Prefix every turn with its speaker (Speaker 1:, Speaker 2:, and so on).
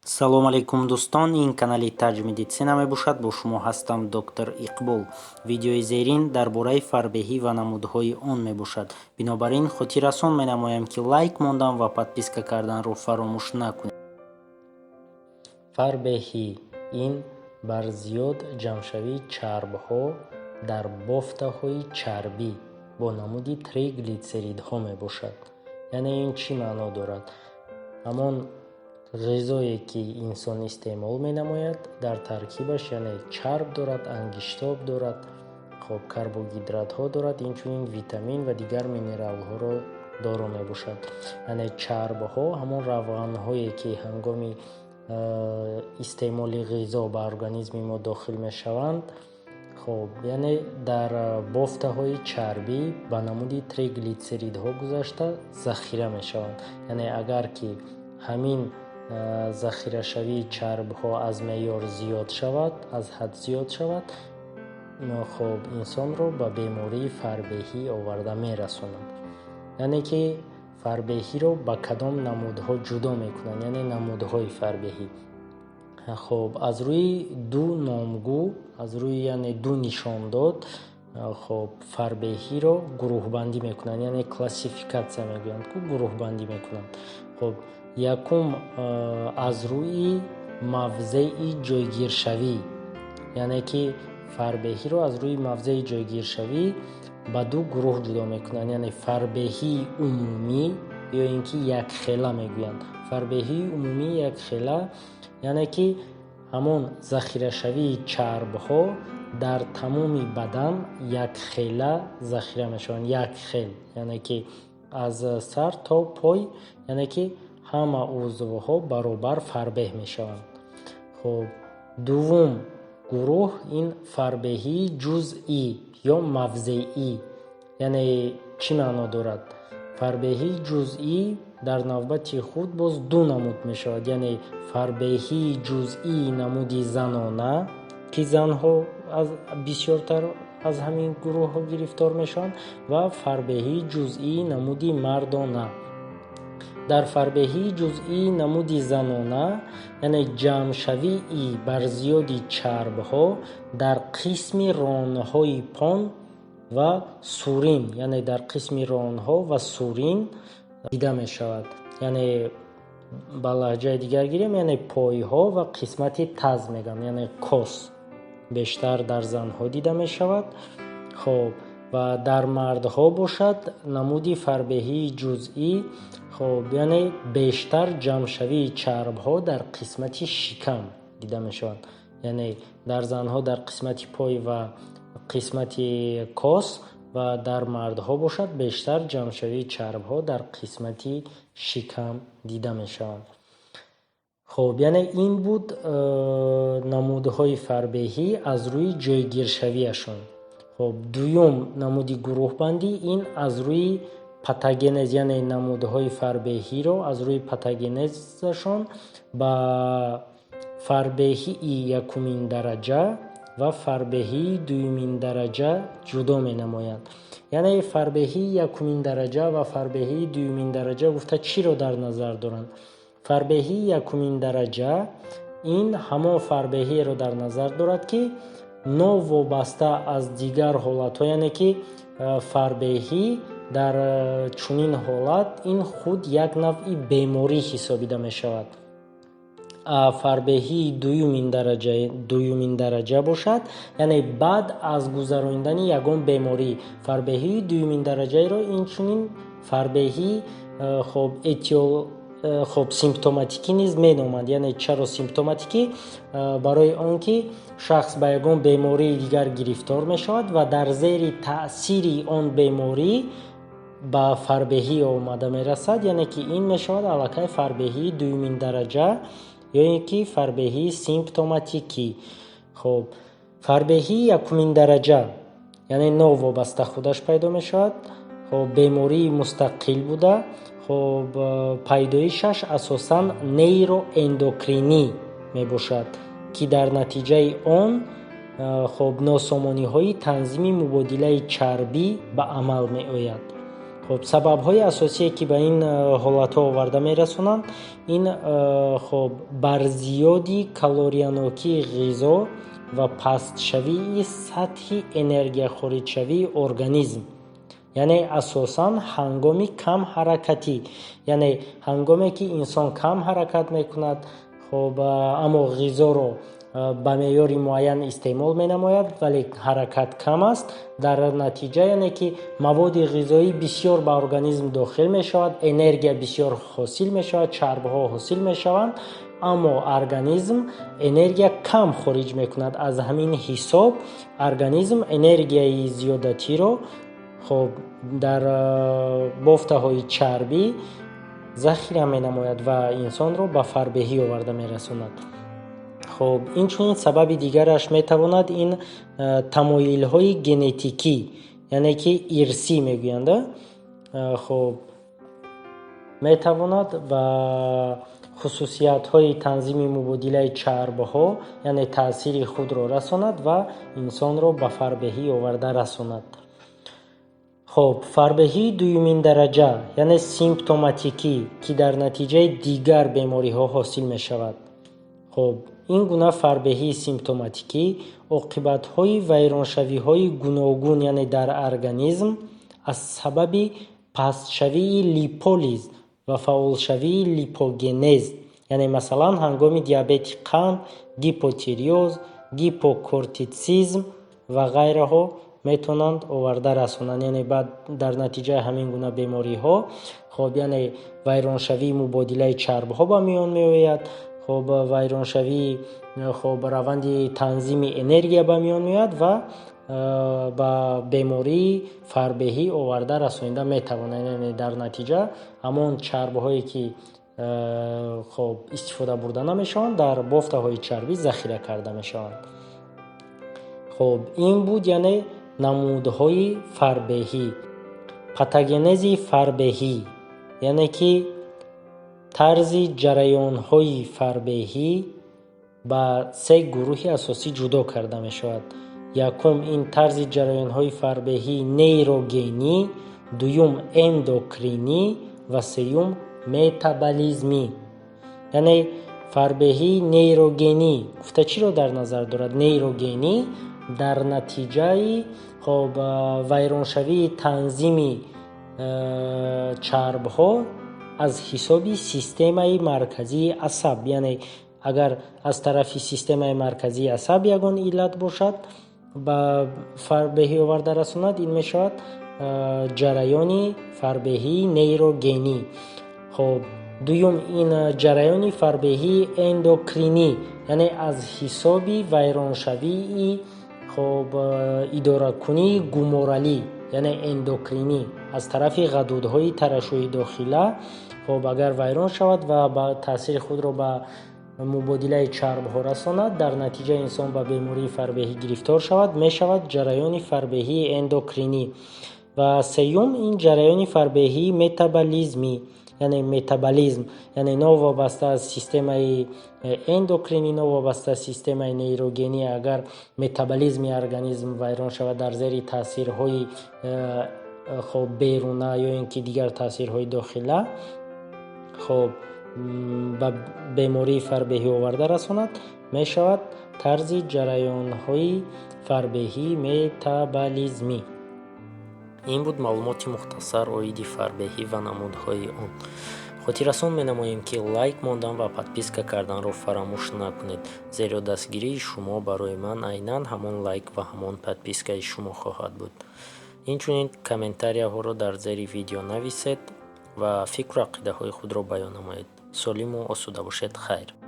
Speaker 1: салом алейкум дӯстон, ин канали Таҷ медитсина мебошад. Бо шумо ҳастам доктор Иқбол. Видеои зерин дар бораи фарбеҳӣ ва намудҳои он мебошад. Бинобар ин хотиррасон менамоям ки лайк мондан ва подписка карданро фаромӯш накунед. Фарбеҳӣ ин барзиёд ҷамъшавии чарбҳо дар бофтаҳои чарбӣ бо намуди триглитсеридҳо мебошад. яъне ин чӣ маъно дорад? Ҳамон ғизое ки инсон истеъмол менамояд дар таркибаш яъне чарб дорад, ангиштоб дорад, карбогидратҳо дорад, инчунин витамин ва дигар минералҳоро доро мебошад. яъне чарбҳо ҳамон равғанҳое ки ҳангоми истеъмоли ғизо ба организми мо дохил мешаванд, яъне дар бофтаҳои чарбӣ ба намуди триглитсеридҳо гузашта захира мешаванд. яъне агар ки ҳамин захирашавии чарбҳо аз меъёр зиёд шавад, аз ҳад зиёд шавад, инсонро ба бемории фарбеҳӣ оварда мерасонад. яъне ки фарбеҳиро ба кадом намудҳо ҷудо мекунанд, яъне намудҳои фарбеҳӣ. аз рӯи ду номгӯ, аз рӯи яъне ду нишондод фарбеҳиро гурӯҳбандӣ мекунанд, яъне классификатсия мегӯянд, гурӯҳбандӣ мекунанд. якум аз рӯи мавзеи ҷойгиршавӣ, яъне ки фарбеҳиро аз рӯи мавзеи ҷойгиршавӣ ба ду гурӯҳ ҷудо мекунанд, яъне фарбеҳии умумӣ ё ин ки якхела мегӯянд. фарбеҳии умумӣ якхела яъне ки ҳамон захирашавии чарбҳо дар тамоми бадан якхела захира мешаванд. якхел яъне ки аз сар то пой, яъне ки ҳама узвҳо баробар фарбеҳ мешаванд. дуввум гурӯҳ ин фарбеҳии ҷузъӣ ё мавзеӣ. яъне чӣ маъно дорад? фарбеҳии ҷузъӣ дар навбати худ боз ду намуд мешавад, яъне фарбеҳии ҷузъии намуди занона ки занҳо бисёртар аз ҳамин гурӯҳҳо гирифтор мешаванд ва фарбеҳии ҷузъии намуди мардона. дар фарбеҳии ҷузъии намуди занона яъне ҷамъшавии барзиёди чарбҳо дар қисми ронҳои пон ва сурин, яъне дар қисми ронҳо ва сурин дида мешавад. яъне ба лаҳҷаи дигар гирем, яъне пойҳо ва қисмати таз мегам, яъне кос бештар дар занҳо дида мешавад. ва дар мардҳо бошад намуди фарбеҳии ҷузъӣ, яъне бештар ҷамъшавии чарбҳо дар қисмати шикам дида мешаванд. яъне дар занҳо дар қисмати пой ва қисмати кос ва дар мардҳо бошад бештар ҷамъшавии чарбҳо дар қисмати шикам дида мешаванд. яъне ин буд намудҳои фарбеҳӣ аз рӯи ҷойгиршавиашон. дуюм намуди гурӯҳбандӣ ин аз рӯи патогенез, яъне намудҳои фарбеҳиро аз рӯи патогенезашон ба фарбеҳии якумин дараҷа ва фарбеҳии дуюмин дараҷа ҷудо менамоянд. яъне фарбеҳии якумин дараҷа ва фарбеҳии дуюмин дараҷа гуфта чиро дар назар доранд? фарбеҳии якумин дараҷа ин ҳамон фарбеҳиеро дар назар дорад ки новобаста аз дигар ҳолатҳо, яъне ки фарбеҳӣ дар чунин ҳолат ин худ як навъи беморӣ ҳисобида мешавад. фарбеҳии дуюмин дараҷа бошад, яъне баъд аз гузарондани ягон беморӣ. фарбеҳии дуюмин дараҷаро инчунин фарбеҳӣ симптоматикӣ низ меноманд. яъне чаро симптоматикӣ? барои он ки шахс ба ягон бемории дигар гирифтор мешавад ва дар зери таъсири он беморӣ ба фарбеҳӣ омада мерасад, яъне ки ин мешавад аллакай фарбеҳии дуюмин дараҷа ё ин ки фарбеҳии симптоматикӣ. фарбеҳии якумин дараҷа яъне новобаста худаш пайдо мешавад. бемории мустақил буда, пайдоишаш асосан нейроэндокринӣ мебошад ки дар натиҷаи он носомониҳои танзими мубодилаи чарбӣ ба амал меояд. خب سبب‌های اساسی که به این حالت‌ها آورده می‌رسونند این خب برزیادی کالریانوکی غذا و پستشوی سطح انرژی خاریدشوی ارگانیسم، یعنی اساساً هنگامی کم حرکتی، یعنی هنگامی که انسان کم حرکت میکند خب اما غذا رو به معیار معین استعمال می‌نماید ولی حرکت کم است، در نتیجه یعنی که مواد غذایی بسیار به ارگانیسم داخل می‌شود، انرژی بسیار حاصل می‌شود، چربی‌ها حاصل می‌شوند، اما ارگانیسم انرژی کم خارج می‌کند. از همین حساب ارگانیسم انرژی زیادتی رو خب در بافته‌های چربی ذخیره می‌نماید و انسان رو به فربهی آورده می‌رساند. خب این چون سبب دیگرش میتواند این تمایل های ژنتیکی، یعنی که ارثی میگویند، خب میتواند و خصوصیت های تنظیم مبادله چرب ها یعنی تاثیر خود را رساند و انسان را به فربهی آورده رساند. خب فربهی دومین درجه یعنی سیمپتوماتیکی که در نتیجه دیگر بیماری ها حاصل می شود. خب این گونه فربهی سیمپتوماتیکی عاقبت‌های ویرانشوی‌های گوناگون یعنی در ارگانیسم از سبب پستشوی لیپولیز و فعالشوی لیپوگنز، یعنی مثلا هنگام دیابت قند، هیپوتیریوز، هیپوکورتیسیسم و غیره ها میتونند آورده رسانند. یعنی بعد در نتیجه همین گونه بیماری ها خب یعنی ویرانشوی مبادله چرب ها به میان میآید، خب ویرانشوی خب روند تنظیم انرژی به میان میاد و با بیماری فربهی آورده رسانیده میتواند. یعنی در نتیجه همون چربی هایی که خب استفاده برده نمیشوند در بافته های چربی ذخیره کرده میشوند. خب این بود یعنی نمودهای فربهی. پاتوژنز فربهی یعنی که طرز جریان های فربهی با سه گروه اساسی جدا کرده می شود. یکم این طرز جریان های فربهی نیروگنی، دوم اندوکرینی و سوم متابولیزمی. یعنی فربهی نیروگنی گفته چی رو در نظر دارد؟ نیروگنی در نتیجه خب ویرانشوی تنظیم چرب ها از حساب سیستم مرکزی عصب، یعنی اگر از طرف سیستم مرکزی عصب یگان علت باشد با فربهی آورده رساند، این می شود جریان فربهی نیروگنی. خب دوم این جریان فربهی اندوکرینی، یعنی از حساب ویرانشوی خب اداره کنی گومورالی یعنی اندوکرینی از طرف غدودهای ترشحی داخله خب اگر ویران شود و با تاثیر خود را به مبادله چرب ها رساند، در نتیجه انسان به بیماری فربهی گرفتار شود، می شود جریان فربهی اندوکرینی. و سوم این جریان فربهی متابولیزمی، یعنی متابولیسم یعنی نو وابسته از سیستم اندوکرینی، نو وابسته از سیستم نیروگنی. اگر متابولیسم ارگانیسم ویران شود در زیر تاثیرهای خب بیرونه یا اینکه دیگر تاثیرهای داخله خب به بیماری فربهی آورده رساند، می شود طرز جریان های فربهی متابولیزمی. این بود معلومات مختصر اویدی فربهی و نمودهای آن. خاطررسان менамоем ки лайк мондан ва подписка карданро фаромӯш накунед, зеро дастгирии шумо барои ман айнан ҳамон лайк ва ҳамон подпискаи шумо хоҳад буд. инчунин комментарияҳоро дар зери видео нависед ва фикру ақидаҳои худро баён намоед. солиму осуда бошед. хайр.